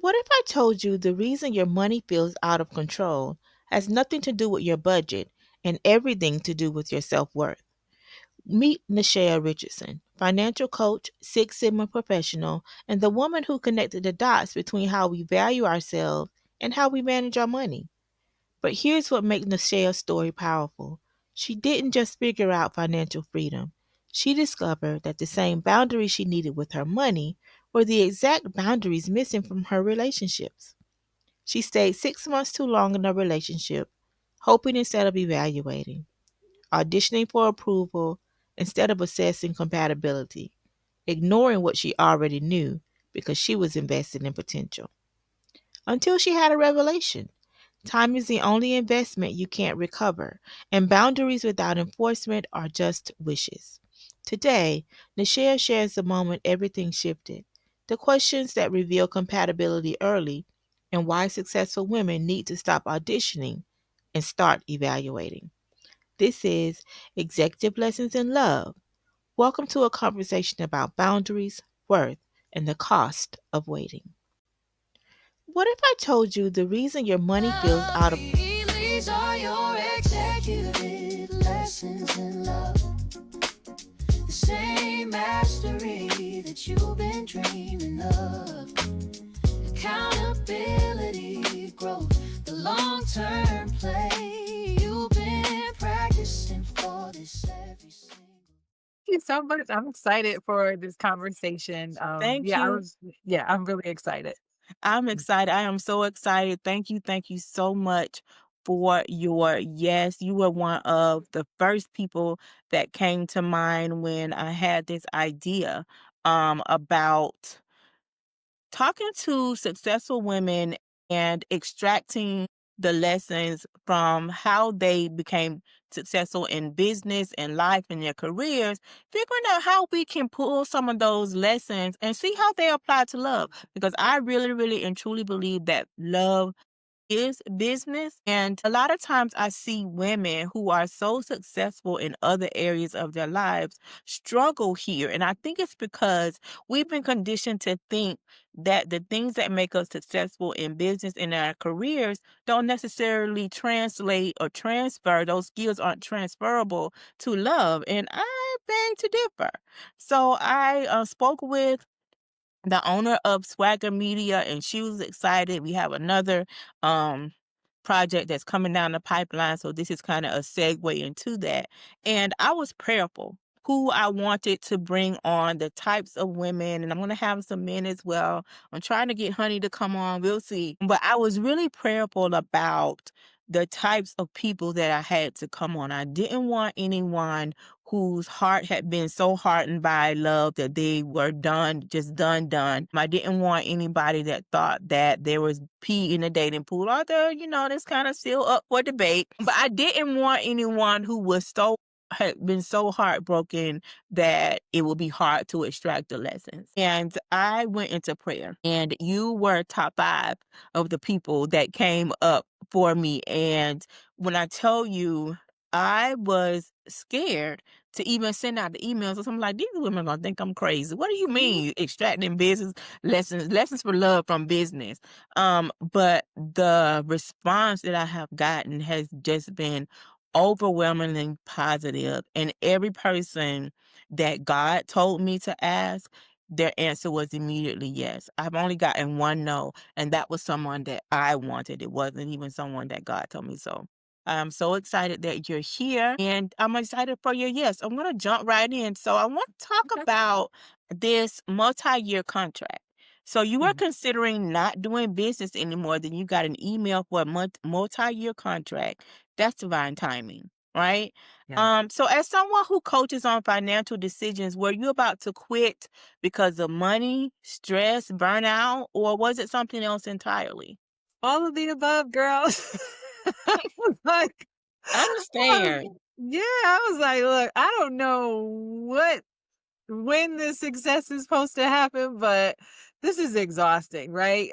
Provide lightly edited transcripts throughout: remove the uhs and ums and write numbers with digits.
What if I told you the reason your money feels out of control has nothing to do with your budget and everything to do with your self worth? Meet Nishaea Richardson, financial coach, Six Sigma professional, and the woman who connected the dots between how we value ourselves and how we manage our money. But here's what makes Nishaea's story powerful. She didn't just figure out financial freedom. She discovered that the same boundaries she needed with her money were the exact boundaries missing from her relationships. She stayed 6 months too long in a relationship, hoping instead of evaluating, auditioning for approval instead of assessing compatibility, ignoring what she already knew because she was invested in potential. Until she had a revelation. Time is the only investment you can't recover, and boundaries without enforcement are just wishes. Today, Nishaea shares the moment everything shifted, the questions that reveal compatibility early, and why successful women need to stop auditioning and start evaluating. This is Executive Lessons in Love. Welcome to a conversation about boundaries, worth, and the cost of waiting. What if I told you the reason your money feels out of These are your executive lessons in love. The same mastery that you've been dreaming of. Accountability, growth, the long-term play. You've been practicing for this every single. Thank you so much. I'm excited for this conversation. Thank you. I'm really excited. I'm excited. I am so excited. Thank you. Thank you so much for your yes. You were one of the first people that came to mind when I had this idea about talking to successful women and extracting the lessons from how they became successful in business and life and their careers, figuring out how we can pull some of those lessons and see how they apply to love. Because I really, really and truly believe that love is business. And a lot of times I see women who are so successful in other areas of their lives struggle here. And I think it's because we've been conditioned to think that the things that make us successful in business and our careers don't necessarily translate or transfer. Those skills aren't transferable to love. And I beg to differ. So I spoke with the owner of Swagger Media, and she was excited. We have another um project that's coming down the pipeline, so this is kind of a segue into that. And I was prayerful who I wanted to bring on, the types of women, and I'm going to have some men as well. I'm trying to get Honey to come on, we'll see. But I was really prayerful about the types of people that I had to come on. I didn't want anyone whose heart had been so hardened by love that they were done, just done. I didn't want anybody that thought that there was pee in the dating pool, although, that's kind of still up for debate. But I didn't want anyone who had been so heartbroken that it would be hard to extract the lessons. And I went into prayer, and you were top 5 of the people that came up for me. And when I tell you, I was scared to even send out the emails. So I'm like, these women are gonna think I'm crazy. What do you mean extracting business lessons for love from business? But the response that I have gotten has just been overwhelmingly positive. And every person that God told me to ask, their answer was immediately yes. I've only gotten one no, and that was someone that I wanted. It wasn't even someone that God told me so. I'm so excited that you're here, and I'm excited for your yes. I'm going to jump right in. So I want to talk Okay. about this multi-year contract. So you were Mhm. considering not doing business anymore, then you got an email for a multi-year contract. That's divine timing, right? Yeah. So as someone who coaches on financial decisions, were you about to quit because of money, stress, burnout, or was it something else entirely? All of the above, girl. I was like, I I was, understand. yeah, I was like, look, I don't know what when the success is supposed to happen, but this is exhausting, right?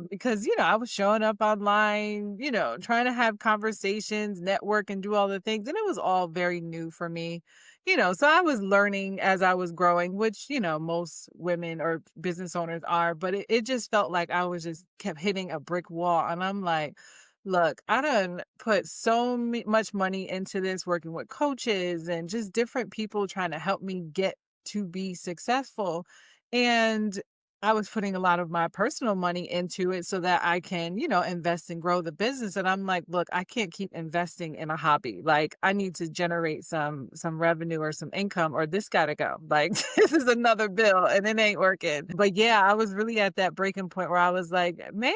Because I was showing up online, trying to have conversations, network, and do all the things, and it was all very new for me. So I was learning as I was growing, which most women or business owners are, but it just felt like I was just kept hitting a brick wall, and I'm like, look, I done put so much money into this, working with coaches and just different people trying to help me get to be successful. And I was putting a lot of my personal money into it so that I can, invest and grow the business. And I'm like, look, I can't keep investing in a hobby. Like I need to generate some revenue or some income or this gotta go. Like this is another bill and it ain't working. But yeah, I was really at that breaking point where I was like, maybe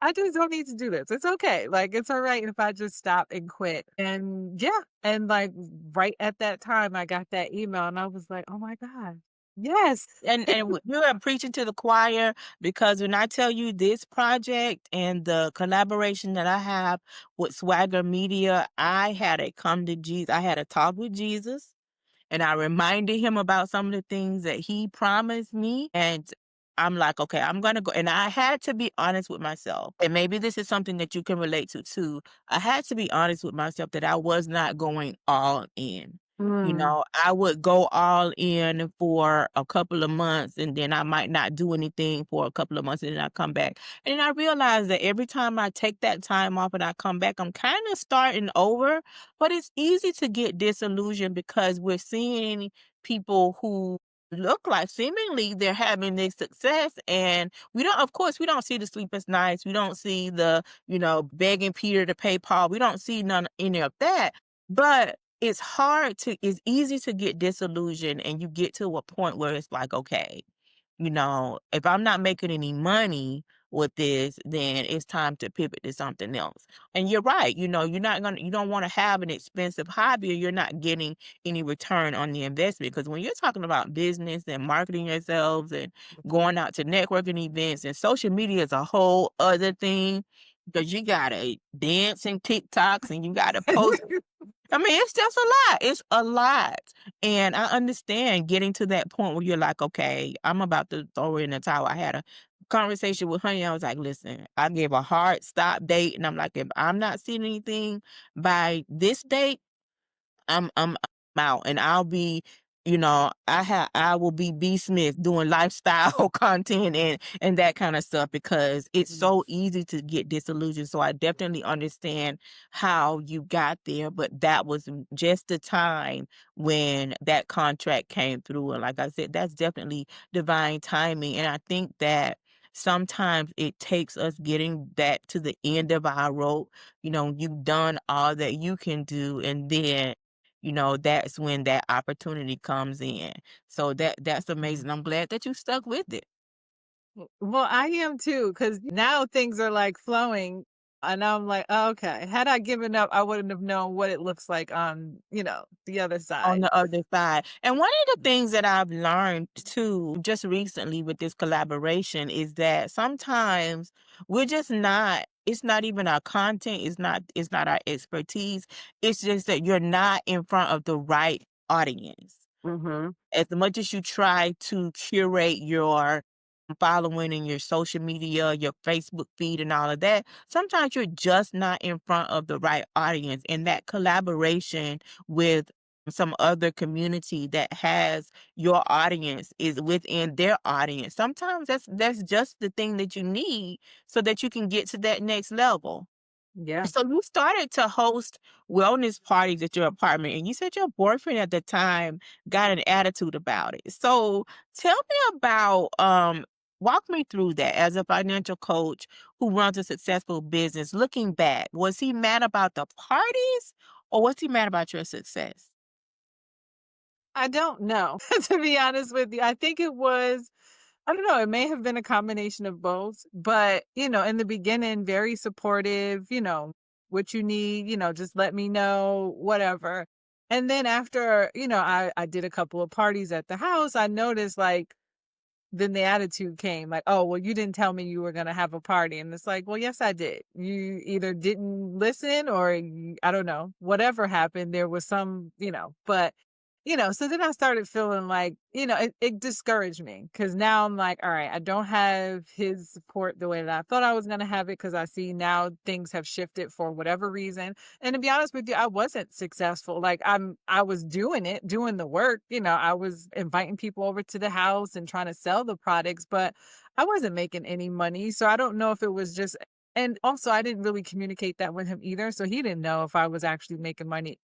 I just don't need to do this. It's okay. Like it's all right if I just stop and quit. And yeah, and like right at that time I got that email and I was like, oh my God. Yes. And you are preaching to the choir because when I tell you this project and the collaboration that I have with Swagger Media, I had a come to Jesus. I had a talk with Jesus. And I reminded him about some of the things that he promised me. And I'm like, okay, I'm going to go. And I had to be honest with myself. And maybe this is something that you can relate to too. I had to be honest with myself that I was not going all in. Mm, I would go all in for a couple of months and then I might not do anything for a couple of months and then I come back. And I realized that every time I take that time off and I come back, I'm kind of starting over, but it's easy to get disillusioned because we're seeing people who look like seemingly they're having this success and we don't see the sleepless nights. We don't see the, begging Peter to pay Paul. We don't see any of that. But it's easy to get disillusioned and you get to a point where it's like, okay, if I'm not making any money with this, then it's time to pivot to something else. And you're right, you don't want to have an expensive hobby or you're not getting any return on the investment. Because when you're talking about business and marketing yourselves and going out to networking events and social media is a whole other thing because you gotta dance in TikToks and you gotta post. I mean, it's just a lot. It's a lot. And I understand getting to that point where you're like, okay, I'm about to throw in the towel. I had a conversation with Honey. I was like, listen, I gave a hard stop date. And I'm like, if I'm not seeing anything by this date, I'm out and I'll be, I will be B Smith doing lifestyle content and that kind of stuff because it's mm, so easy to get disillusioned. So I definitely understand how you got there, but that was just the time when that contract came through. And like I said, that's definitely divine timing. And I think that sometimes it takes us getting that to the end of our rope. You've done all that you can do, and then that's when that opportunity comes in. So that's mm. amazing. I'm glad that you stuck with it. Well, I am too, because now things are like flowing. And I'm like, "Oh, okay. Had I given up, I wouldn't have known what it looks like on, the other On side." the other side. And one of the things that I've learned too, just recently with this collaboration, is that sometimes we're just not, it's not even our content, it's not our expertise. It's just that you're not in front of the right audience. Mhm. As much as you try to curate your following and your social media, your Facebook feed and all of that, sometimes you're just not in front of the right audience. And that collaboration with some other community that has your audience is within their audience. Sometimes that's just the thing that you need so that you can get to that next level. Yeah. So you started to host wellness parties at your apartment, and you said your boyfriend at the time got an attitude about it. So tell me about walk me through that as a financial coach who runs a successful business. Looking back, was he mad about the parties or was he mad about your success? I don't know, to be honest with you. I think it was I don't know, it may have been a combination of both, but, in the beginning, very supportive, "What you need, just let me know, whatever." And then after, I did a couple of parties at the house, I noticed, like, then the attitude came, like, "Oh, well, you didn't tell me you were gonna have a party." And it's like, "Well, yes, I did. You either didn't listen or I don't know. Whatever happened, there was some, but So then I started feeling like, it discouraged me because now I'm like, all right, I don't have his support the way that I thought I was going to have it because I see now things have shifted for whatever reason. And to be honest with you, I wasn't successful. Like I was doing it, doing the work. I was inviting people over to the house and trying to sell the products, but I wasn't making any money. So I don't know if it was just, and also I didn't really communicate that with him either. So he didn't know if I was actually making money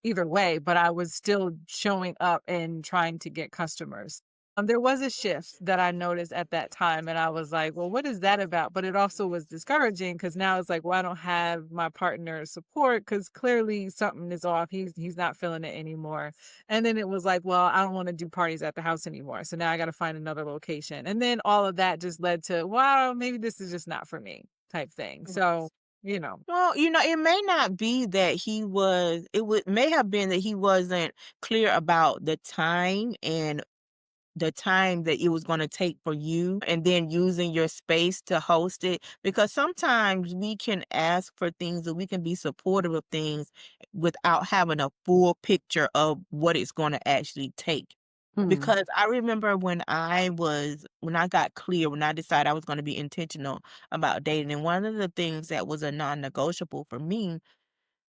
either way, but I was still showing up and trying to get customers. There was a shift that I noticed at that time, and I was like, well, what is that about? But it also was discouraging because now it's like, well, I don't have my partner's support because clearly something is off. He's not feeling it anymore. And then it was like, well, I don't want to do parties at the house anymore. So now I got to find another location. And then all of that just led to, wow, maybe this is just not for me type thing. So, you know. Well, it may not be that it would may have been that he wasn't clear about the time that it was going to take for you and then using your space to host it, because sometimes we can ask for things and we can be supportive of things without having a full picture of what it's going to actually take. Hmm. Because I remember when I got clear, when I decided I was going to be intentional about dating, and one of the things that was a non-negotiable for me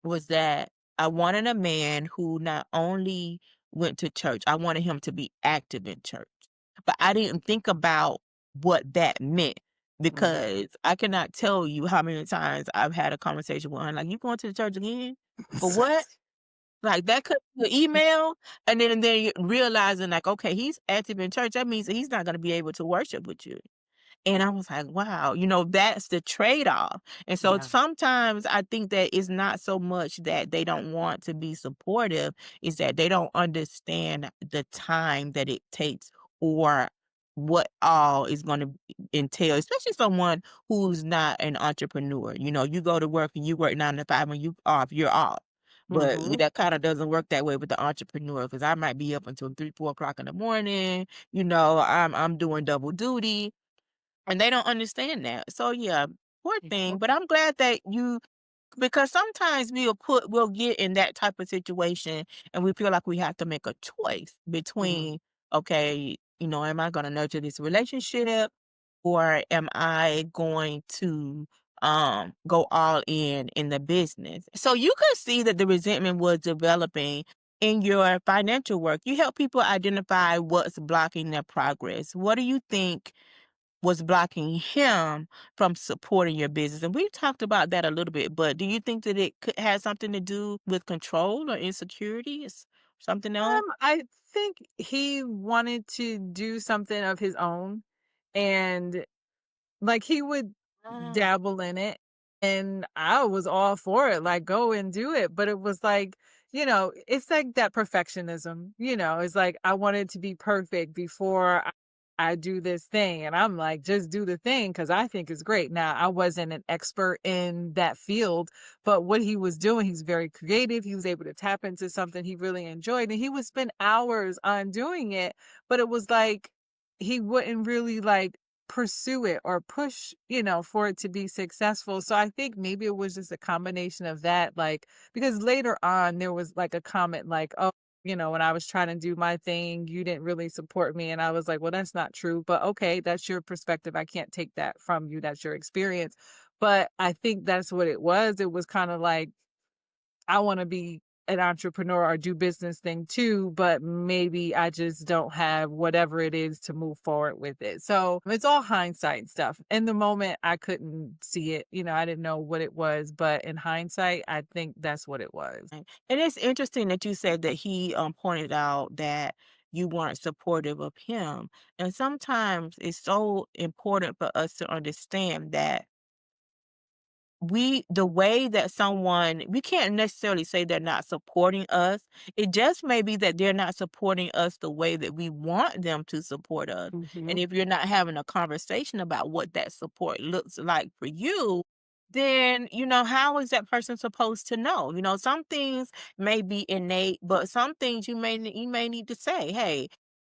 was that I wanted a man who not only went to church, I wanted him to be active in church. But I didn't think about what that meant, because I cannot tell you how many times I've had a conversation with him like, "You going to the church again? For what?" Like, that could be an email, and then you realizing, like, okay, he's active in church, that means that he's not gonna be able to worship with you. And I was like, wow, that's the trade-off. And so Yeah. sometimes I think that it's not so much that they don't want to be supportive, is that they don't understand the time that it takes, or what all is going to entail, especially someone who's not an entrepreneur. You go to work and you work 9 to 5, when you off, you're off. But Hmm. that kind of doesn't work that way with the entrepreneur, because I might be up until 3, 4 o'clock in the morning. I'm doing double duty, and they don't understand that. So yeah, poor thing. But I'm glad that because sometimes we'll get in that type of situation and we feel like we have to make a choice Mhm. between, okay, am I going to nurture this relationship, or am I going to go all in the business? So you could see that the resentment was developing in your financial work. You help people identify what's blocking their progress. What do you think was blocking him from supporting your business? And we've talked about that a little bit, but do you think that it could have something to do with control or insecurities? Something else? I think he wanted to do something of his own, and like, he would Ah, dabble in it, and I was all for it, like, "Go and do it," but it was like, it's like that perfectionism, it's like, I want it to be perfect before I do this thing, and I'm like, "Just do the thing because I think it's great." Now, I wasn't an expert in that field, but what he was doing, he's very creative, he was able to tap into something he really enjoyed, and he would spend hours on doing it, but it was like, he wouldn't really, like, pursue it or push, for it to be successful. So I think maybe it was just a combination of that, like, because later on there was like a comment like, oh, when I was trying to do my thing, you didn't really support me. And I was like, well, that's not true. But okay, that's your perspective. I can't take that from you. That's your experience. But I think that's what it was. It was kind of like, I wanna be an entrepreneur or do business thing too, but maybe I just don't have whatever it is to move forward with it. So it's all hindsight stuff. In the moment, I couldn't see it. I didn't know what it was, but in hindsight, I think that's what it was. right. And it's interesting that you said that he pointed out that you weren't supportive of him. And sometimes it's so important for us to understand that the way that someone, we can't necessarily say they're not supporting us. It just may be that they're not supporting us the way that we want them to support us. And Mhm. if you're not having a conversation about what that support looks like for you, then how is that person supposed to know? Some things may be innate, but some things you may need to say, hey,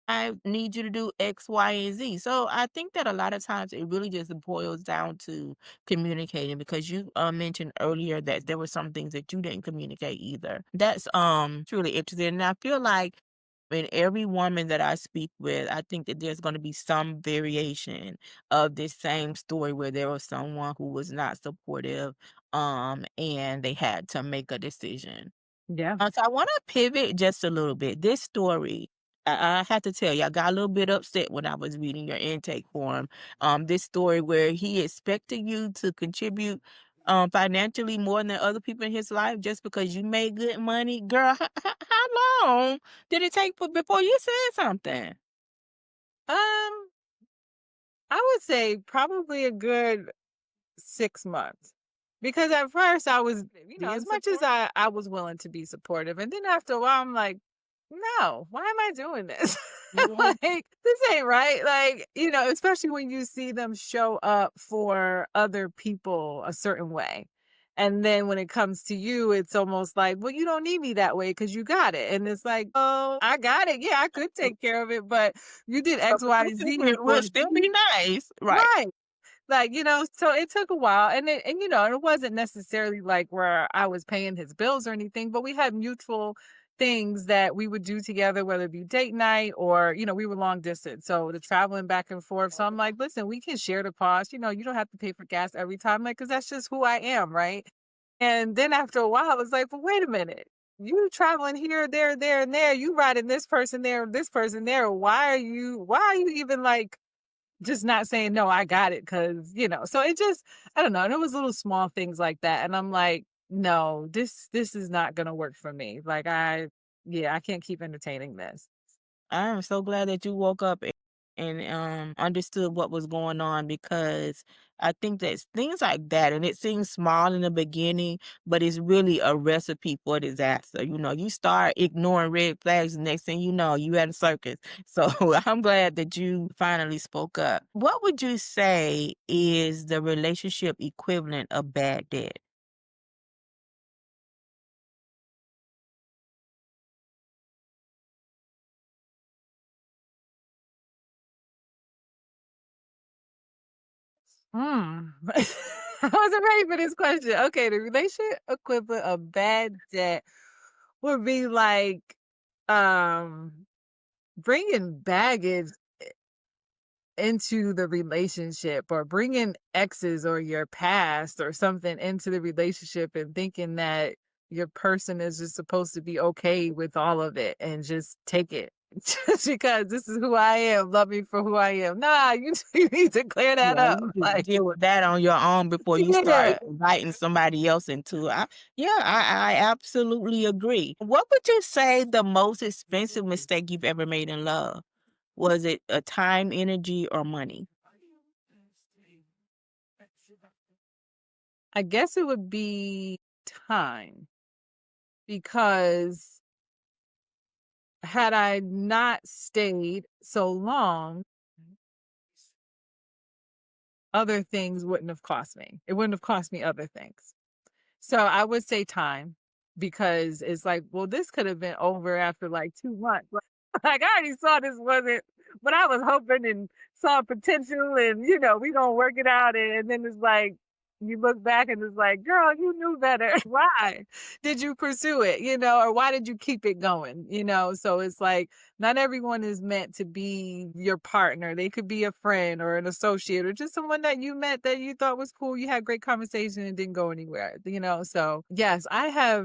I need you to do X, Y, and Z. So I think that a lot of times it really just boils down to communicating, because you mentioned earlier that there were some things that you didn't communicate either. That's truly interesting. And I feel like And every woman that I speak with, I think that there's going to be some variation of this same story where there was someone who was not supportive, and they had to make a decision. Yeah. So I want to pivot just a little bit. This story, I have to tell you, I got a little bit upset when I was reading your intake form. This story where he expected you to contribute financially more than other people in his life just because you made good money. Girl, how long did it take before you said something? Um, I would say probably a good 6 months. Because at first I was, as Being much as supportive? I was willing to be supportive, and then after a while, I'm like, "No, why am I doing this? Mhm. Like, this ain't right." Like, especially when you see them show up for other people a certain way. And then when it comes to you, it's almost like, "Well, you don't need me that way because you got it." And it's like, "Oh, I got it. Yeah, I could take care of it, but you did A X, Y, and position Z will for still me." be nice. Right. Right. Like, so it took a while, and it wasn't necessarily like where I was paying his bills or anything, but we had mutual things that we would do together, whether it be date night or, we were long distance. So the traveling back and forth. So I'm like, listen, we can share the cost. You don't have to pay for gas every time, like, because that's just who I am, right? And then after a while, I was like, well, wait a minute. You traveling here, there, and there. You riding this person there, this person there. Why are you even like just not saying, "No, I got it," because so it just I don't know, and it was little small things like that, and I'm like, "No, this is not gonna work for me." Like, I can't keep entertaining this. I am so glad that you woke up and understood what was going on because I think that things like that, and it seems small in the beginning, but it's really a recipe for disaster. You start ignoring red flags, and next thing you know, you at a circus. So I'm glad that you finally spoke up. What would you say is the relationship equivalent of bad debt? Mm. I wasn't ready for this question. Okay, the relationship equivalent of bad debt would be like, um, bringing baggage into the relationship, or bringing exes or your past or something into the relationship and thinking that your person is just supposed to be okay with all of it and just take it just because this is who I am, love me for who I am. Nah, you, you need to clear that Yeah, up. you just Like, deal with that on your own before you start yeah. inviting somebody else into it. Yeah, I absolutely agree. What would you say the most expensive mistake you've ever made in love? Was it a time, energy, or money? I guess it would be time, because had I not stayed so long, other things wouldn't have cost me. It wouldn't have cost me other things. So I would say time, because it's like, well, this could have been over after like 2 months. Like, I already saw this wasn't what I was hoping, and saw potential, and we gonna work it out, and then it's like you look back and it's like, girl, you knew better. Why did you pursue it? Or why did you keep it going? So it's like not everyone is meant to be your partner. They could be a friend or an associate or just someone that you met that you thought was cool. You had great conversation and didn't go anywhere. So yes, I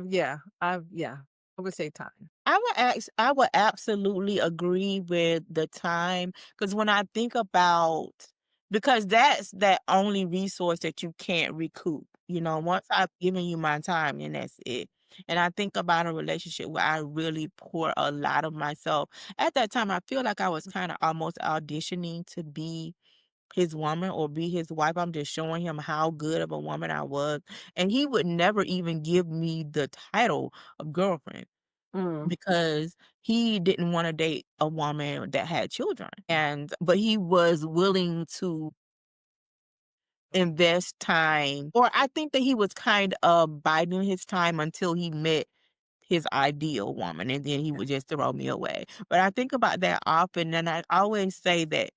would say time. I would absolutely agree with the time because when I think about because that's that only resource that you can't recoup. Once I've given you my time, and that's it. And I think about a relationship where I really pour a lot of myself. At that time, I feel like I was kind of almost auditioning to be his woman or be his wife. I'm just showing him how good of a woman I was. And he would never even give me the title of girlfriend Mm. because he didn't wanna date a woman that had children, but he was willing to invest time, or I think that he was kind of biding his time until he met his ideal woman, and then he would just throw me away. But I think about that often, and I always say that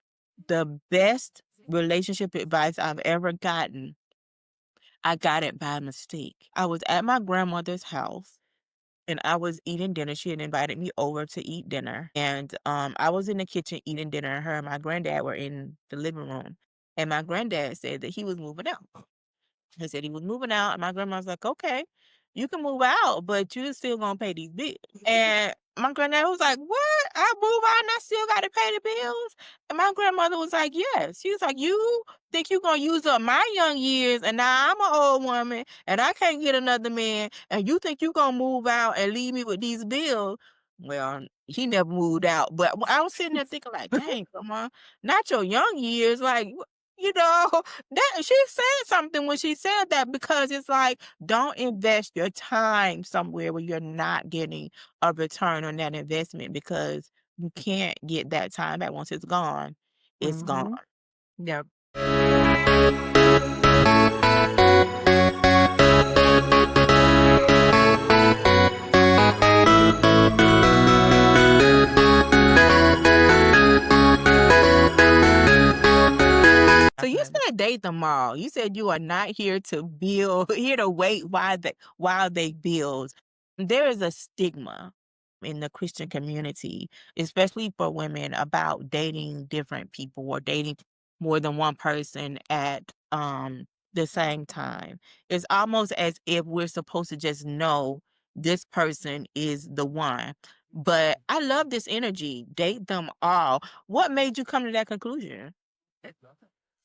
the best relationship advice I've ever gotten, I got it by mistake. I was at my grandmother's house, and I was eating dinner. She had invited me over to eat dinner. And I was in the kitchen eating dinner, and her and my granddad were in the living room. And my granddad said that he was moving out. He said he was moving out, and my grandma was like, "Okay, you can move out, but you still gonna pay these bills." And my granddad was like, "What? I move out and I still gotta pay the bills?" And my grandmother was like, "Yes." She was like, "You think you gonna use up my young years, and now I'm an old woman, and I can't get another man, and you think you gonna move out and leave me with these bills?" Well, he never moved out, but I was sitting there thinking like, "Dang, grandma, not your young years, like, you know, that she said something when she said that because it's like, don't invest your time somewhere where you're not getting a return on that investment because you can't get that time back. Once it's gone, it's gone." Mhm. Yep. So you Definitely. said date them all. You said you are not here to build, here to wait while they build. There is a stigma in the Christian community, especially for women, about dating different people or dating more than one person at the same time. It's almost as if we're supposed to just know this person is the one. But I love this energy. Date them all. What made you come to that conclusion?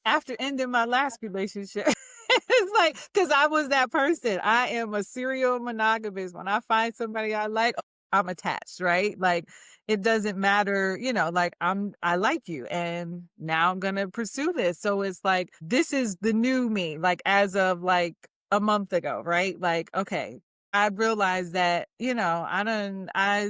After ending my last relationship, it's like, because I was that person. I am a serial monogamist. When I find somebody I like, I'm attached, right? Like, it doesn't matter, like, I like you and now I'm gonna pursue this. So it's like, this is the new me, like as of like a month ago, right? Like, okay, I realized that, I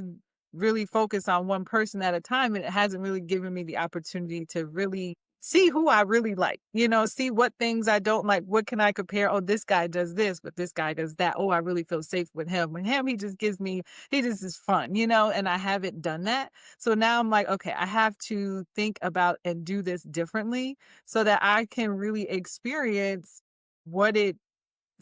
really focus on one person at a time, and it hasn't really given me the opportunity to really see who I really like, see what things I don't like. What can I compare? Oh, this guy does this, but this guy does that. Oh, I really feel safe with him. With him, he just is fun, and I haven't done that. So now I'm like, okay, I have to think about and do this differently so that I can really experience what it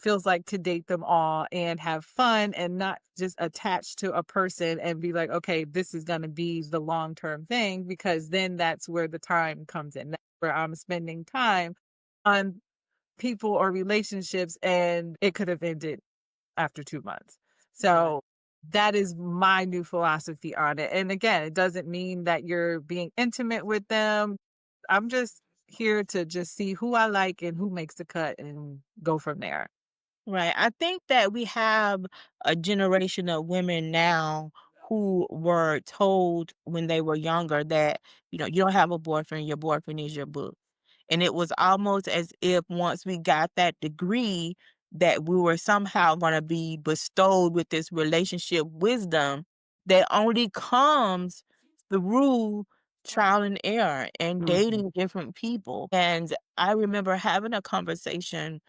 feels like to date them all and have fun and not just attached to a person and be like, okay, this is going to be the long term thing, because then that's where the time comes in. That's where I'm spending time on people or relationships and it could have ended after 2 months. So that is my new philosophy on it. And again, it doesn't mean that you're being intimate with them. I'm just here to just see who I like and who makes the cut and go from there. Right. I think that we have a generation of women now who were told when they were younger that, you don't have a boyfriend, your boyfriend is your book. And it was almost as if once we got that degree, that we were somehow going to be bestowed with this relationship wisdom that only comes through trial and error and Mhm. dating different people. And I remember having a conversation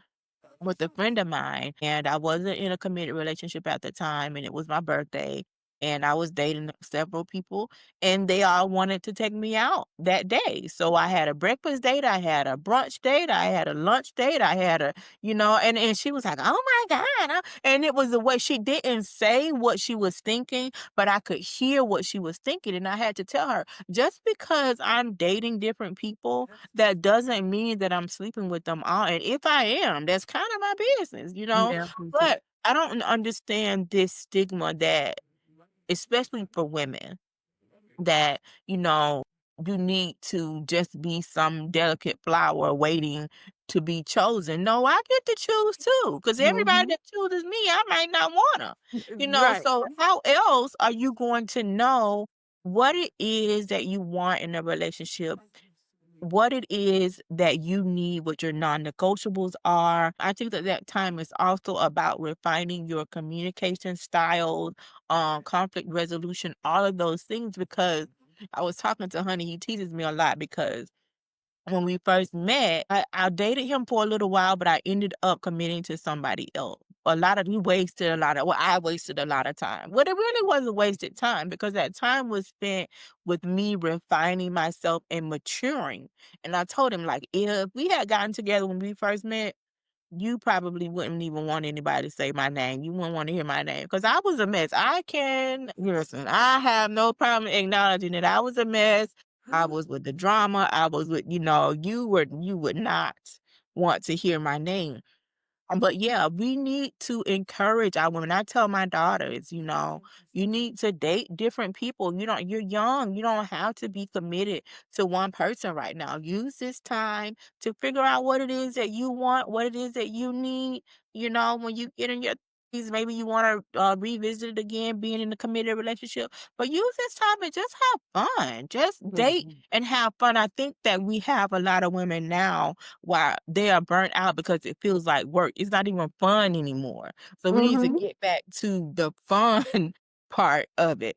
with a friend of mine, and I wasn't in a committed relationship at the time, and it was my birthday, and I was dating several people, and they all wanted to take me out that day. So I had a breakfast date, I had a brunch date, I had a lunch date, I had and she was like, "Oh my God." And it was the way she didn't say what she was thinking, but I could hear what she was thinking. And I had to tell her, just because I'm dating different people, that doesn't mean that I'm sleeping with them all, and if I am, that's kind of my business. Yeah, me too. But I don't understand this stigma that, especially for women, that, you know, you need to just be some delicate flower waiting to be chosen. No, I get to choose too, because everybody Mhm. that chooses me, I might not wanna. Right. So how else are you going to know what it is that you want in a relationship, what it is that you need, what your non-negotiables are? I think that that time is also about refining your communication styles, conflict resolution, all of those things. Because I was talking to Honey, he teases me a lot because when we first met, I dated him for a little while, but I ended up committing to somebody else. I wasted a lot of time. Well, it really wasn't wasted time because that time was spent with me refining myself and maturing. And I told him, like, if we had gotten together when we first met, you probably wouldn't even want anybody to say my name. You wouldn't want to hear my name because I was a mess. I can listen. I have no problem acknowledging that I was a mess. I was with the drama. I was with, you would not want to hear my name. But yeah, we need to encourage our women. I tell my daughters, you need to date different people. You're young. You don't have to be committed to one person right now. Use this time to figure out what it is that you want, what it is that you need. When you get in your 30s, maybe you want to revisit it again, being in a committed relationship. But use this time and just have fun. Just date Mhm. and have fun. I think that we have a lot of women now why they are burnt out because it feels like work. It's not even fun anymore. So we need to Mhm. get back to the fun part of it.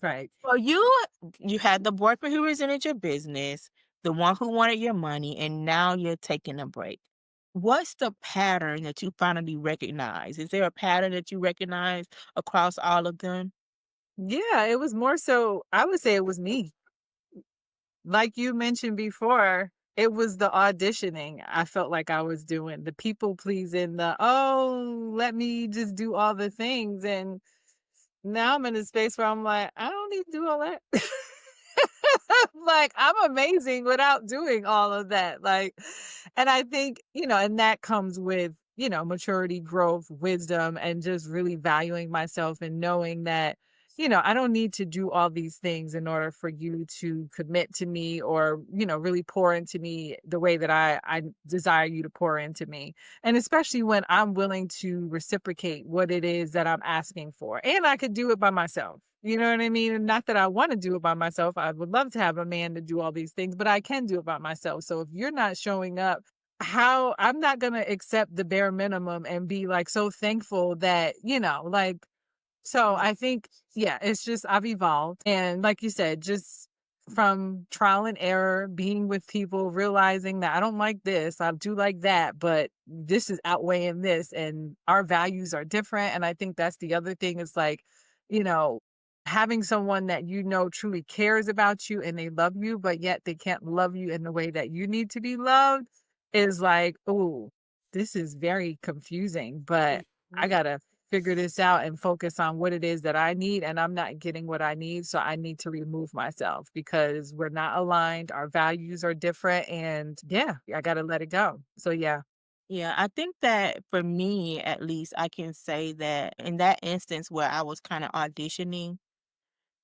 Right. So you had the boyfriend who resented your business, the one who wanted your money, and now you're taking a break. What's the pattern that you finally recognize? Is there a pattern that you recognize across all of them? Yeah, it was more so I would say it was me. Like you mentioned before, it was the auditioning I felt like I was doing, the people pleasing, "Oh, let me just do all the things," and now I'm in a space where I'm like, "I don't need to do all that." Like, I'm amazing without doing all of that, like and I think, and that comes with, maturity, growth, wisdom, and just really valuing myself and knowing that, I don't need to do all these things in order for you to commit to me or, really pour into me the way that I desire you to pour into me. And especially when I'm willing to reciprocate what it is that I'm asking for. And I could do it by myself. You know what I mean? And not that I want to do it by myself. I would love to have a man to do all these things, but I can do it by myself. So if you're not showing up, how I'm not going to accept the bare minimum and be like so thankful that, like so I think, yeah, it's just I've evolved. And like you said, just from trial and error, being with people, realizing that I don't like this, I do like that, but this is outweighing this, and our values are different. And I think that's the other thing is like, you know, having someone that truly cares about you and they love you, but yet they can't love you in the way that you need to be loved is like, oh, this is very confusing, but I gotta figure this out and focus on what it is that I need, and I'm not getting what I need, so I need to remove myself because we're not aligned, our values are different, and yeah, I gotta let it go. So yeah. Yeah, I think that for me, at least, I can say that in that instance where I was kind of auditioning,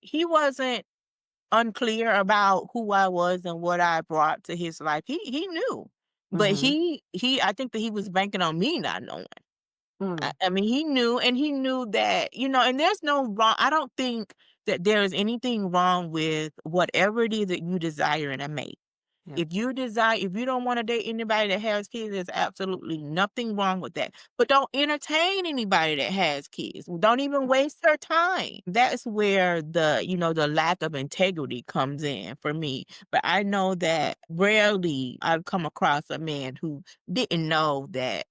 he wasn't unclear about who I was and what I brought to his life. He knew, but Mhm. I think that he was banking on me not knowing. I, Mm. I mean, he knew that, and there's no wrong. I don't think that there is anything wrong with whatever it is that you desire in a mate. Yeah. If you don't want to date anybody that has kids, there's absolutely nothing wrong with that. But don't entertain anybody that has kids. Don't even waste her time. That's where the lack of integrity comes in for me. But I know that rarely I've come across a man who didn't know that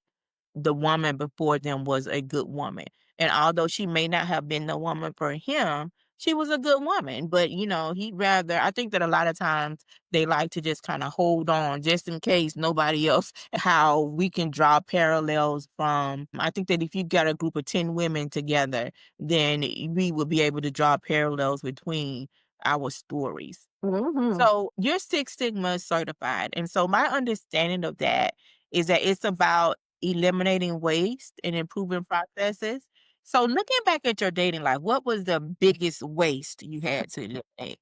the woman before them was a good woman. And although she may not have been the woman for him, she was a good woman. But, I think that a lot of times they like to just kind of hold on just in case nobody else, how we can draw parallels from, I think that if you got a group of 10 women together, then we will be able to draw parallels between our stories. Mhm. So you're Six Sigma certified. And so my understanding of that is that it's about eliminating waste and improving processes. So looking back at your dating life, what was the biggest waste you had to eliminate?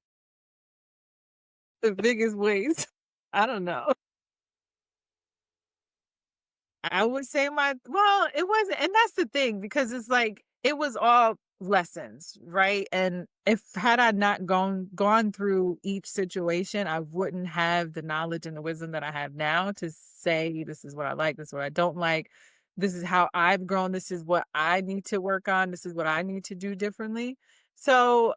The biggest ways. I don't know. I would say it wasn't, and that's the thing because it's like it was all lessons, right? And if had I not gone through each situation, I wouldn't have the knowledge and the wisdom that I have now to say this is what I like, this is what I don't like, this is how I've grown, this is what I need to work on, this is what I need to do differently. So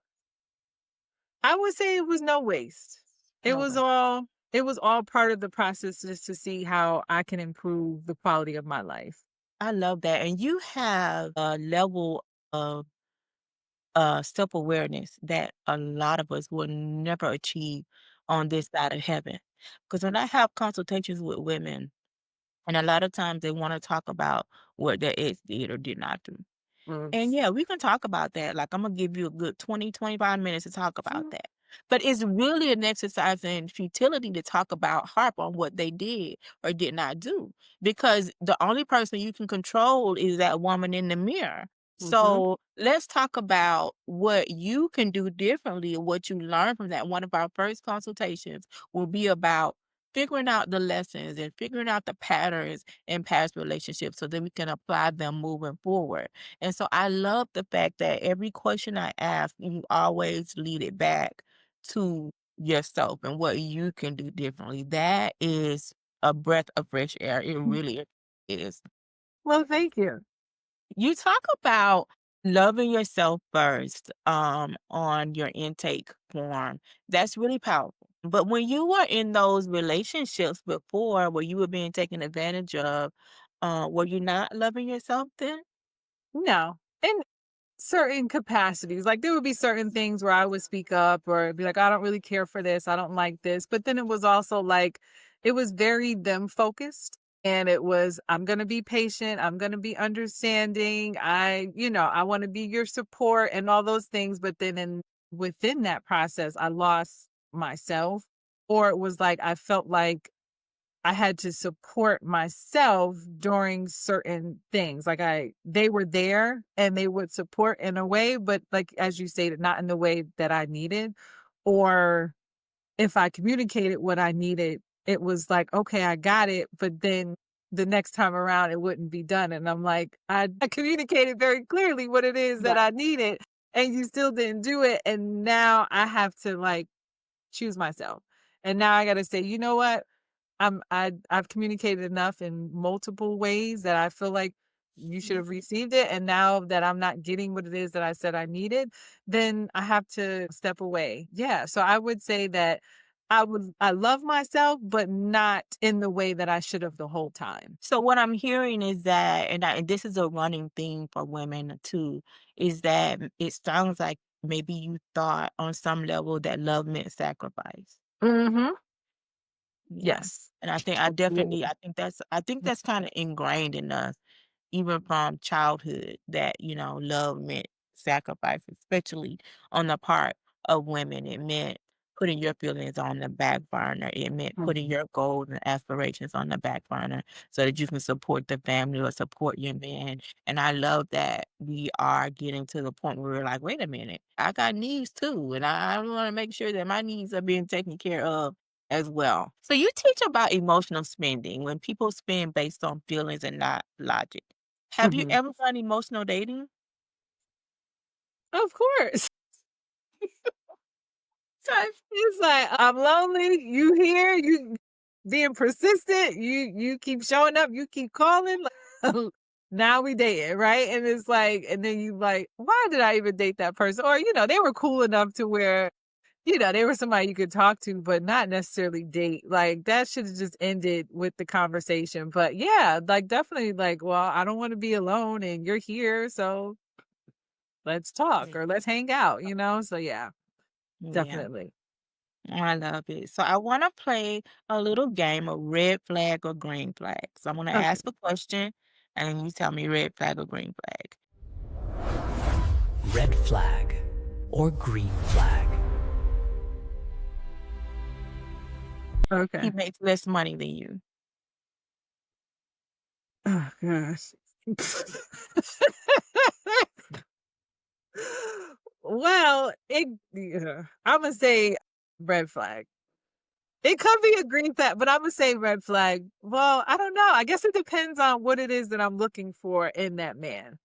I would say it was no waste. It No was way. all it was all part of the process just to see how I can improve the quality of my life. I love that. And you have a level of self-awareness that a lot of us will never achieve on this side of heaven. Because when I have consultations with women, And a lot of times they wanna talk about what their ex did or did not do. Mm. And yeah, we can talk about that. Like, I'm gonna give you a good 20, 25 minutes to talk about Mhm. that. But it's really an exercise in futility to talk about harp on what they did or did not do. Because the only person you can control is that woman in the mirror. Mhm. So let's talk about what you can do differently, what you learned from that. One of our first consultations will be about figuring out the lessons and figuring out the patterns in past relationships so that we can apply them moving forward. And so I love the fact that every question I ask, you always lead it back to yourself and what you can do differently. That is a breath of fresh air. It really is. Well, thank you. You talk about loving yourself first on your intake form. That's really powerful. But when you were in those relationships before where you were being taken advantage of, were you not loving yourself then? No. In certain capacities, like, there would be certain things where I would speak up or be like, "I don't really care for this, I don't like this," but then it was also, like, it was very them focused, and it was, "I'm gonna be patient, I'm gonna be understanding, I wanna be your support," and all those things, but then within that process, I lost myself, or it was like I felt like I had to support myself during certain things. Like they were there and they would support in a way, but like as you stated, not in the way that I needed. Or if I communicated what I needed, it was like, okay, I got it. But then the next time around, it wouldn't be done. And I'm like, I communicated very clearly what it is that Right. I needed, and you still didn't do it. And now I have to like choose myself. And now I got to say, you know what? I've communicated enough in multiple ways that I feel like you should have received it, and now that I'm not getting what it is that I said I needed, then I have to step away. Yeah, so I would say that I love myself, but not in the way that I should have the whole time. So what I'm hearing is that, and this is a running theme for women too, is that it sounds like maybe you thought on some level that love meant sacrifice. Mhm. Yeah. Yes. And Absolutely. I think that's kind of ingrained in us even from childhood that, love meant sacrifice, especially on the part of women. It meant putting your feelings on the back burner. It meant putting Mhm. your goals and aspirations on the back burner so that you can support the family or support your man. And I love that we are getting to the point where we're like, wait a minute, I got needs too. And I want to make sure that my needs are being taken care of as well. So you teach about emotional spending when people spend based on feelings and not logic. Have you Mhm. ever done emotional dating? Of course. Okay. It's like, "I'm lonely, you here, you being persistent, you keep showing up, you keep calling, now we dating," right? And it's like and then you like, "Why did I even date that person?" Or, they were cool enough to where, they were somebody you could talk to, but not necessarily date. Like, that should've just ended with the conversation, but yeah, like, definitely like, "Well, I don't wanna be alone and you're here, so let's talk Mm, or let's hang out," you know? So yeah, yeah, definitely. I love it. So I wanna play a little game of red flag or green flag. So I'm gonna Okay, ask a question, and you tell me red flag or green flag. Red flag or green flag. He okay. makes less money than you. Oh gosh. Well, Imma say red flag. It could be a green flag, but Imma say red flag. Well, I don't know. I guess it depends on what it is that I'm looking for in that man.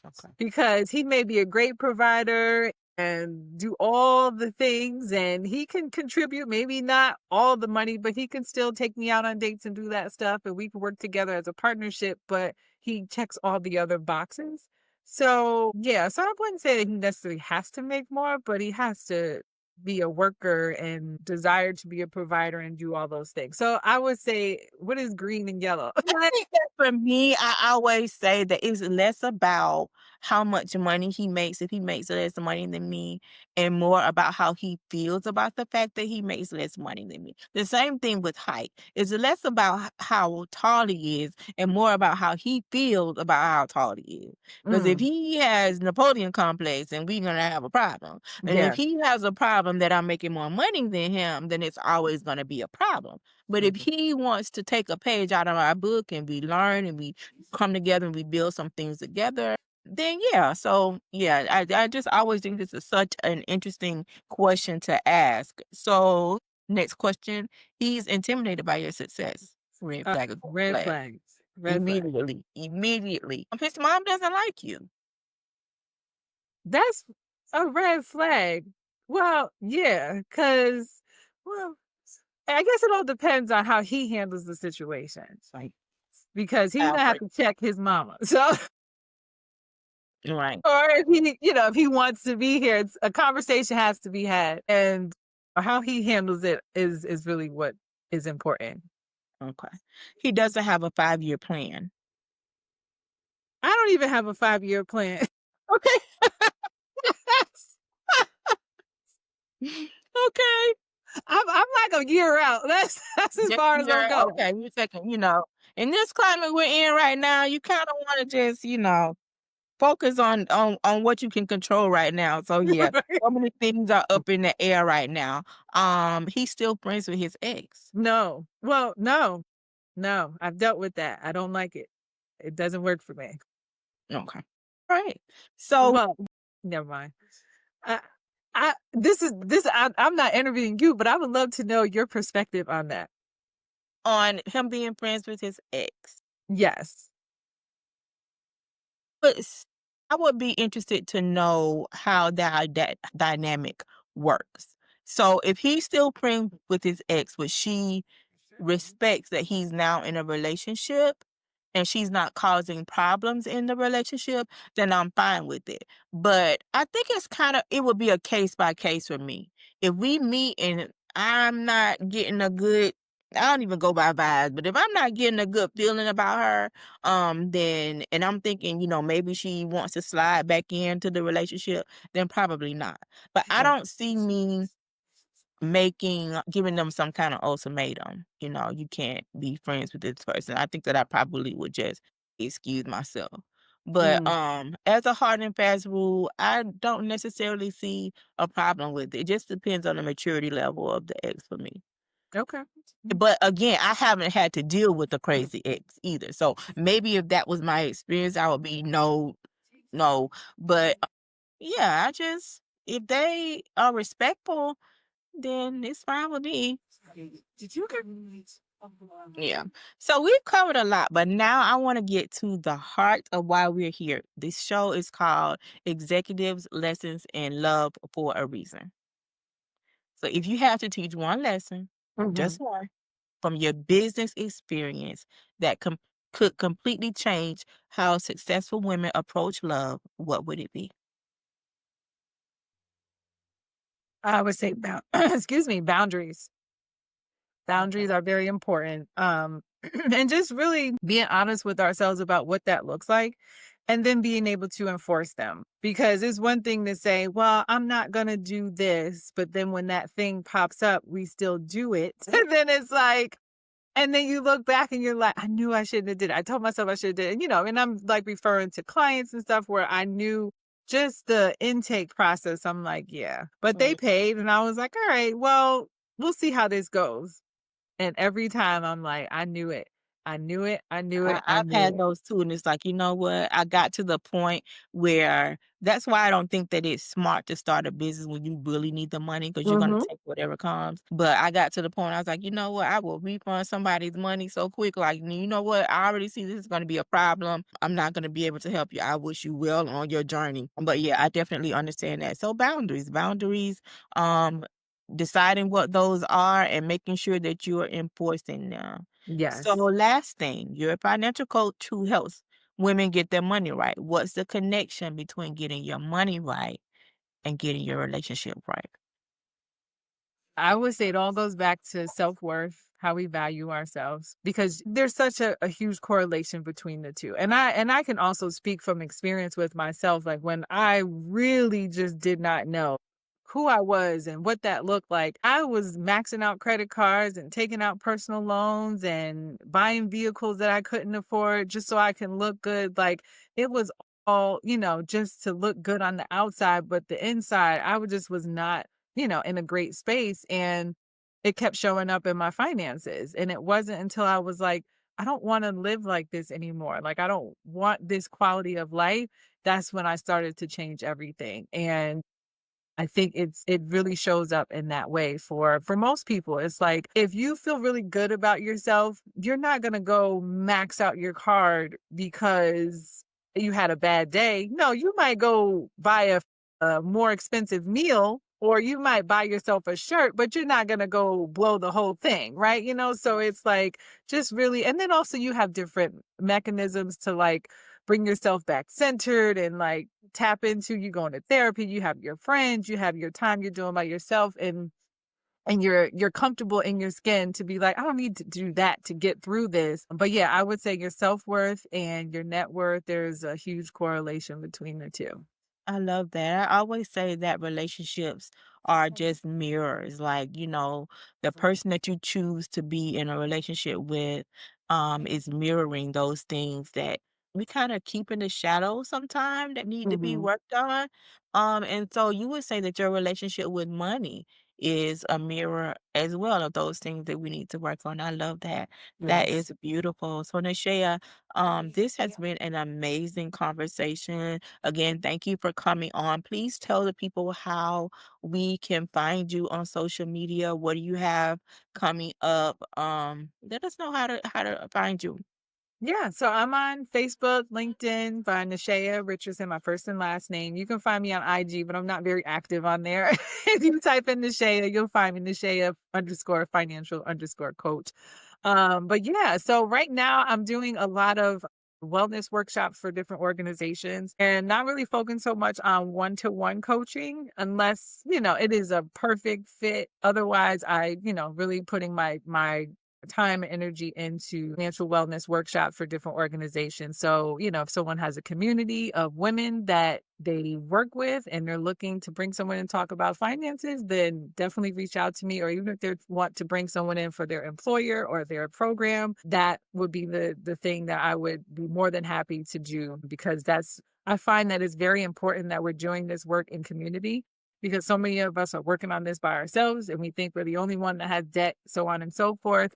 Okay. Because he may be a great provider and do all the things and he can contribute, maybe not all the money, but he can still take me out on dates and do that stuff and we can work together as a partnership, but he checks all the other boxes. So, yeah, so I wouldn't say that he necessarily has to make more, but he has to be a worker and desire to be a provider and do all those things. So I would say, what is green and yellow? I think that for me, I always say that it's less about how much money he makes, if he makes less money than me, and more about how he feels about the fact that he makes less money than me. The same thing with height. It's less about how tall he is and more about how he feels about how tall he is. Because if Mm, he has Napoleon complex, then we're gonna have a problem. And if yes. he has a problem that I'm making more money than him, then it's always gonna be a problem. But if he wants to take a page out of our book and we learn and we come together and we build some things together, then yeah. So yeah, I just always think this is such an interesting question to ask. So next question, he's intimidated by your success. Red flag or green Red flag. flags. Red flag. Immediately. Immediately. His mom doesn't like you. That's a red flag. Well, yeah, because, well, I guess it all depends on how he handles the situation It's like because he's gonna have Alfred. to check his mama. So, Right. or if he, if he wants to be here, a conversation has to be had, and how he handles it is really what is important. Okay. He doesn't have a 5-year plan. I don't even have a 5-year plan. Okay. Okay. I'm like a year out. That's as Just far as I'm you're going. okay. You're taking, in this climate we're in right now, you kind of want to just, focus on what you can control right now. So yeah, Right? so many things are up in the air right now. He's still friends with his ex. No. Well, no. No, I've dealt with that. I don't like it. It doesn't work for me. Okay. Right. So Well, never mind. I, I'm not interviewing you, but I would love to know your perspective on that. on him being friends with his ex. Yes. But I would be interested to know how that dynamic works. So if he's still friends with his ex, would she respects that he's now in a relationship and she's not causing problems in the relationship, then I'm fine with it. But I think it would be a case by case for me. If we meet and I'm not getting a good, I don't even go by vibes, but if I'm not getting a good feeling about her, then, and I'm thinking, maybe she wants to slide back into the relationship, then probably not. But I don't see me giving them some kind of ultimatum. You can't be friends with this person. I think that I probably would just excuse myself. But Mm, as a hard and fast rule, I don't necessarily see a problem with it. It just depends on the maturity level of the ex for me. okay. But again, I haven't had to deal with a crazy ex either. So maybe if that was my experience, I would be no, no. But yeah, if they are respectful, then it's fine with me. Did you get Yeah. So we've covered a lot, but now I want to get to the heart of why we're here. This show is called Executives Lessons in Love for a Reason. So if you have to teach one lesson, Mhm. just one, from your business experience that could completely change how successful women approach love, what would it be? I would say excuse me, boundaries. Okay. Boundaries are very important. And just really being honest with ourselves about what that looks like and then being able to enforce them. Because it's one thing to say, well, I'm not going to do this. But then when that thing pops up, we still do it. And then it's like, and then you look back and you're like, I knew I shouldn't have did it. I told myself I should have did it. And I'm like referring to clients and stuff where I knew just the intake process. I'm like, yeah, but they Mm. paid. And I was like, all right, well, we'll see how this goes. And every time I'm like, I knew it. I knew it. I knew it. I I've knew had it. those too, and it's like, you know what? I got to the point where that's why I don't think that it's smart to start a business when you really need the money because you're gonna Mhm. take whatever comes. But I got to the point I was like, you know what? I will refund somebody's money so quick. Like, you know what? I already see this is gonna be a problem. I'm not gonna be able to help you. I wish you well on your journey. But yeah, I definitely understand that. So boundaries, um, deciding what those are and making sure that you are enforcing them. So Yes. last thing, you're a financial coach who helps women get their money right. What's the connection between getting your money right and getting your relationship right? I would say it all goes back to self worth. how we value ourselves, because there's such a huge correlation between the two. And I can also speak from experience with myself, like when I really just did not know who I was and what that looked like. I was maxing out credit cards and taking out personal loans and buying vehicles that I couldn't afford just so I can look good. Like it was all, just to look good on the outside, but the inside, just was not, in a great space. And it kept showing up in my finances. And it wasn't until I was like, I don't want to live like this anymore. Like, I don't want this quality of life. That's when I started to change everything. And I think it really shows up in that way for most people. It's like if you feel really good about yourself, you're not gonna go max out your card because you had a bad day. No, you might go buy a more expensive meal, or you might buy yourself a shirt, but you're not gonna go blow the whole thing, right? So it's like just really, and then also you have different mechanisms to like bring yourself back centered and like tap into. You going to therapy, you have your friends, you have your time you're doing by yourself, and you're comfortable in your skin to be like, I don't need to do that to get through this. But yeah, I would say your self-worth and your net worth, there's a huge correlation between the two. I love that. I always say that relationships are just mirrors. Like, the person that you choose to be in a relationship with is mirroring those things that we kind of keep in the shadows sometimes that need to be Mhm. worked on. And so you would say that your relationship with money is a mirror as well of those things that we need to work on. I love that. That Yes. is beautiful. So Nashaya, this has been an amazing conversation. Again, thank you for coming on. Please tell the people how we can find you on social media. What do you have coming up? Let us know how to find you. Yeah, so I'm on Facebook, LinkedIn by Nishaea Richardson, my first and last name. You can find me on IG, but I'm not very active on there. If you type in Nishaea, you'll find me Nishaea underscore financial underscore coach. But yeah, so right now I'm doing a lot of wellness workshops for different organizations and not really focusing so much on one-to-one coaching unless, it is a perfect fit. Otherwise, really putting my time and energy into financial wellness workshops for different organizations. So, if someone has a community of women that they work with and they're looking to bring someone and talk about finances, then definitely reach out to me. Or even if they want to bring someone in for their employer or their program, that would be the thing that I would be more than happy to do, because I find that it's very important that we're doing this work in community, because so many of us are working on this by ourselves and we think we're the only one that has debt, so on and so forth.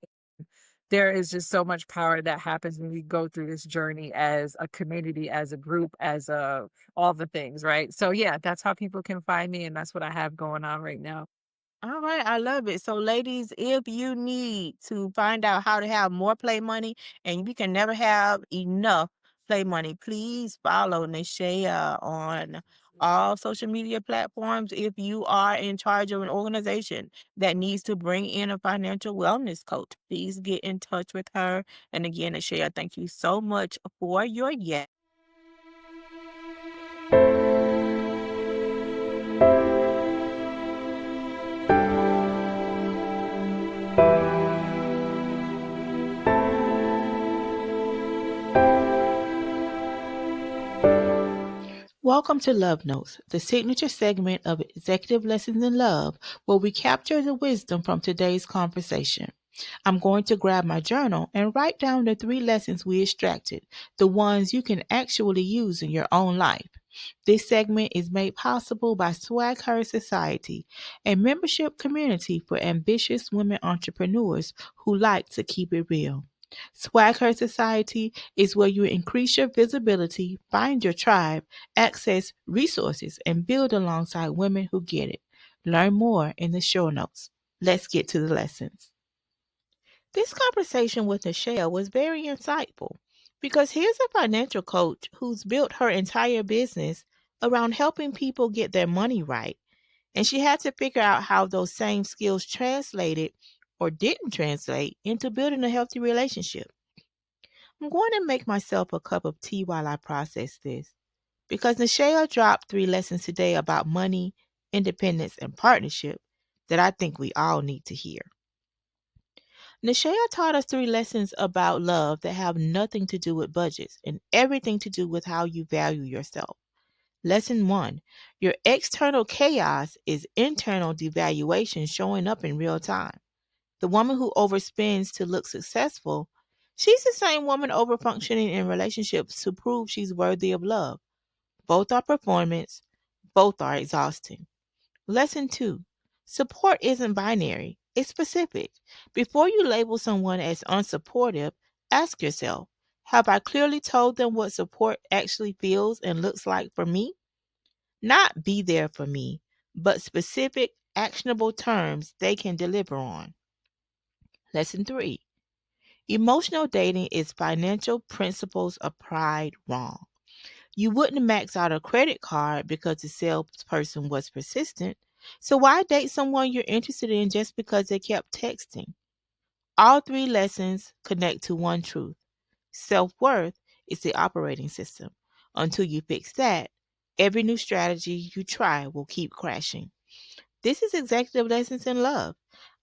There is just so much power that happens when we go through this journey as a community, as a group, as all the things, right? So yeah, that's how people can find me, and that's what I have going on right now. All right, I love it. So, ladies, if you need to find out how to have more play money and you can never have enough play money, please follow Nishaea on all social media platforms. If you are in charge of an organization that needs to bring in a financial wellness coach, please get in touch with her. And again, Nishaea, thank you so much for your yes. Welcome to Love Notes, the signature segment of Executive Lessons in Love, where we capture the wisdom from today's conversation. I'm going to grab my journal and write down the 3 lessons we extracted, the ones you can actually use in your own life. This segment is made possible by Swag Her Society, a membership community for ambitious women entrepreneurs who like to keep it real. Swag Her Society is where you increase your visibility, find your tribe, access resources, and build alongside women who get it. Learn more in the show notes. Let's get to the lessons. This conversation with Michelle was very insightful because here's a financial coach who's built her entire business around helping people get their money right. And she had to figure out how those same skills translated or didn't translate into building a healthy relationship. I'm going to make myself a cup of tea while I process this because Nishaea dropped 3 lessons today about money, independence, and partnership that I think we all need to hear. Nishaea taught us three lessons about love that have nothing to do with budgets and everything to do with how you value yourself. Lesson one: your external chaos is internal devaluation showing up in real time. The woman who overspends to look successful, she's the same woman overfunctioning in relationships to prove she's worthy of love. Both are performance, both are exhausting. Lesson two: support isn't binary, it's specific. Before you label someone as unsupportive, ask yourself: have I clearly told them what support actually feels and looks like for me? Not be there for me, but specific, actionable terms they can deliver on. Lesson three: emotional dating is financial principles applied wrong. You wouldn't max out a credit card because the salesperson was persistent. So why date someone you're interested in just because they kept texting? All three lessons connect to one truth: self worth is the operating system. Until you fix that, every new strategy you try will keep crashing. This is executive lessons in love.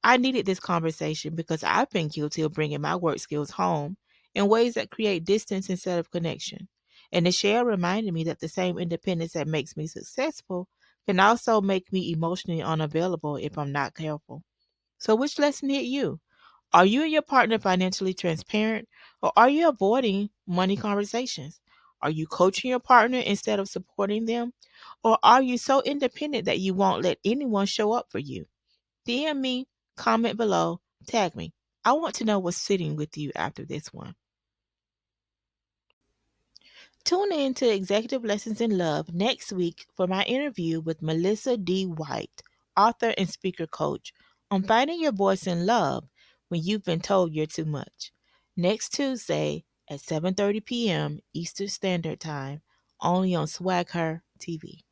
I needed this conversation because I've been guilty of bringing my work skills home in ways that create distance instead of connection. And the share reminded me that the same independence that makes me successful can also make me emotionally unavailable if I'm not careful. So, which lesson hit you? Are you and your partner financially transparent, or are you avoiding money conversations? Are you coaching your partner instead of supporting them? Or are you so independent that you won't let anyone show up for you? DM me, comment below, tag me. I want to know what's sitting with you after this one. Tune in to Executive Lessons in Love next week for my interview with Melissa D. White, author and speaker coach, on finding your voice in love when you've been told you're too much. Next Tuesday at 7:30 p.m. Eastern Standard Time, only on Swag Her TV.